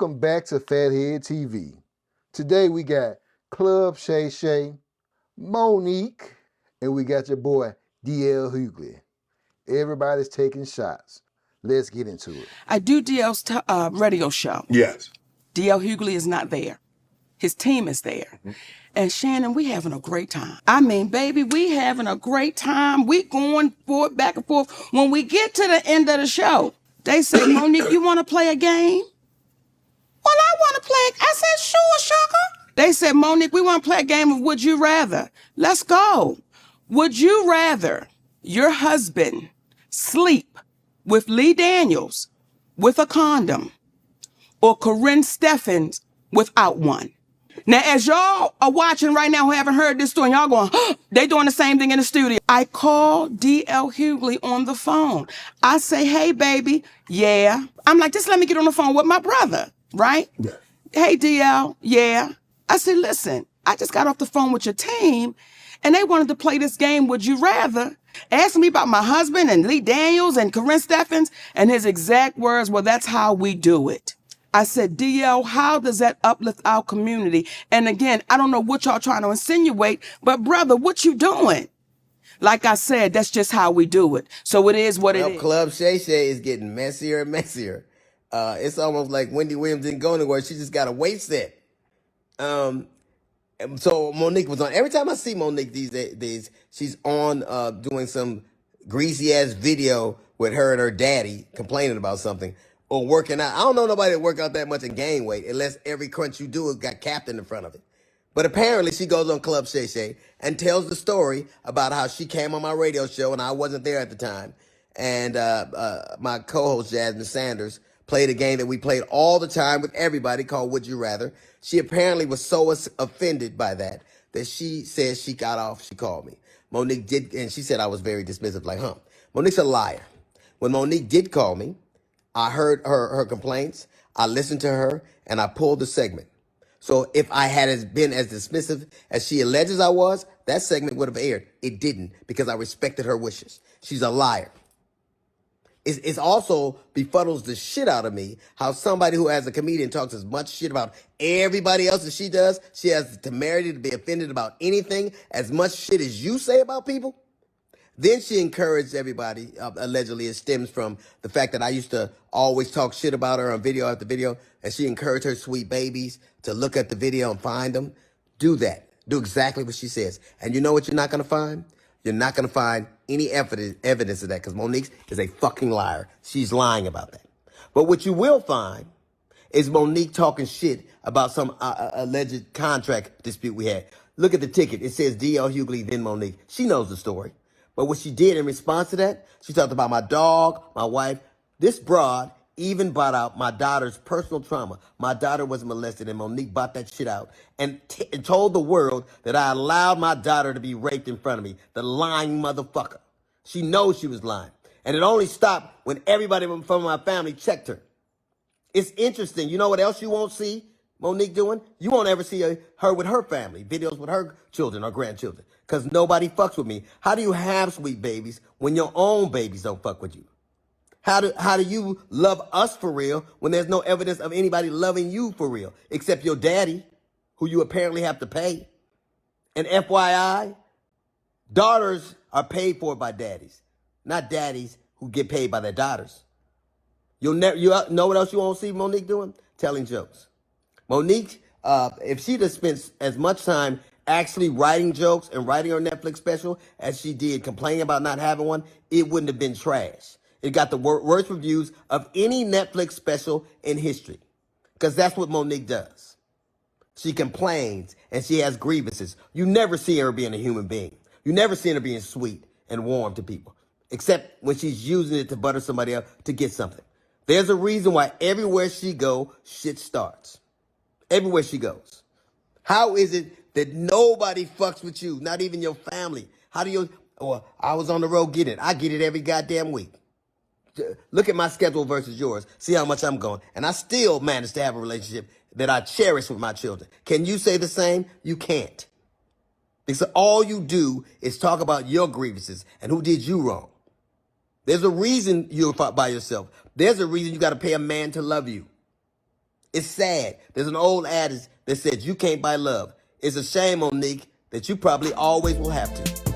Welcome back to Fathead TV. Today we got Club Shay Shay, Mo'nique, and we got your boy DL Hughley. Everybody's taking shots. Let's get into it. I do DL's radio show. Yes. DL Hughley is not there. His team is there. Mm-hmm. And Shannon, we having a great time. I mean, baby, we having a great time. We going forward, back and forth. When we get to the end of the show, they say, Mo'nique, you want to play a game? Well, I want to play. I said, sure, sugar. They said, Mo'nique, we want to play a game of Would You Rather. Let's go. Would you rather your husband sleep with Lee Daniels with a condom or Corinne Steffens without one? Now, as y'all are watching right now who haven't heard this story, y'all going, they doing the same thing in the studio. I call DL Hughley on the phone. I say, hey, baby, yeah. I'm like, just let me get on the phone with my brother, right? Yeah. Hey, DL, yeah. I said, listen, I just got off the phone with your team, and they wanted to play this game, Would You Rather? Asking me about my husband and Lee Daniels and Corinne Steffens, and his exact words, well, that's how we do it. I said, DL, how does that uplift our community? And again, I don't know what y'all trying to insinuate, but brother, what you doing? Like I said, that's just how we do it. So it is what it is. Club Shay Shay is getting messier and messier. It's almost like Wendy Williams didn't go anywhere. She just got a weight set. So Mo'nique was on. Every time I see Mo'nique these days, she's on doing some greasy ass video with her and her daddy complaining about something or working out. I don't know nobody that work out that much and gain weight unless every crunch you do has got Captain in front of it. But apparently she goes on Club Shay Shay and tells the story about how she came on my radio show and I wasn't there at the time. And my co-host Jasmine Sanders played a game that we played all the time with everybody called Would You Rather. She apparently was so offended by that she said she got off. She called me. Mo'nique did, and she said I was very dismissive, like, Mo'nique's a liar. When Mo'nique did call me, I heard her complaints, I listened to her, and I pulled the segment. So if I had been as dismissive as she alleges I was, that segment would have aired. It didn't, because I respected her wishes. She's a liar. It's also befuddles the shit out of me how somebody who as a comedian talks as much shit about everybody else as she does, she has the temerity to be offended about anything as much shit as you say about people. Then she encouraged everybody, allegedly it stems from the fact that I used to always talk shit about her on video after video, and she encouraged her sweet babies to look at the video and find them. Do that. Do exactly what she says. And you know what you're not going to find? You're not going to find any evidence of that because Mo'nique is a fucking liar. She's lying about that. But what you will find is Mo'nique talking shit about some alleged contract dispute we had. Look at the ticket. It says DL Hughley, then Mo'nique. She knows the story. But what she did in response to that, she talked about my dog, my wife. This broad even brought out my daughter's personal trauma. My daughter was molested, and Mo'nique brought that shit out and told the world that I allowed my daughter to be raped in front of me. The lying motherfucker. She knows she was lying. And it only stopped when everybody from my family checked her. It's interesting. You know what else you won't see Mo'nique doing? You won't ever see her with her family, videos with her children or grandchildren, because nobody fucks with me. How do you have sweet babies when your own babies don't fuck with you? How do you love us for real when there's no evidence of anybody loving you for real, except your daddy, who you apparently have to pay? And FYI, daughters are paid for by daddies, not daddies who get paid by their daughters. You know what else you won't see Mo'nique doing? Telling jokes. Mo'nique, if she'd have spent as much time actually writing jokes and writing her Netflix special as she did complaining about not having one, it wouldn't have been trash. It got the worst reviews of any Netflix special in history, because that's what Mo'nique does. She complains and she has grievances. You never see her being a human being. You never see her being sweet and warm to people, except when she's using it to butter somebody up to get something. There's a reason why everywhere she goes, shit starts. Everywhere she goes. How is it that nobody fucks with you, not even your family? How do you, I was on the road getting it. I get it every goddamn week. Look at my schedule versus yours. See how much I'm going. And I still manage to have a relationship that I cherish with my children. Can you say the same? You can't. Because all you do is talk about your grievances and who did you wrong. There's a reason you're by yourself. There's a reason you got to pay a man to love you. It's sad. There's an old adage that says you can't buy love. It's a shame, Mo'Nique, that you probably always will have to.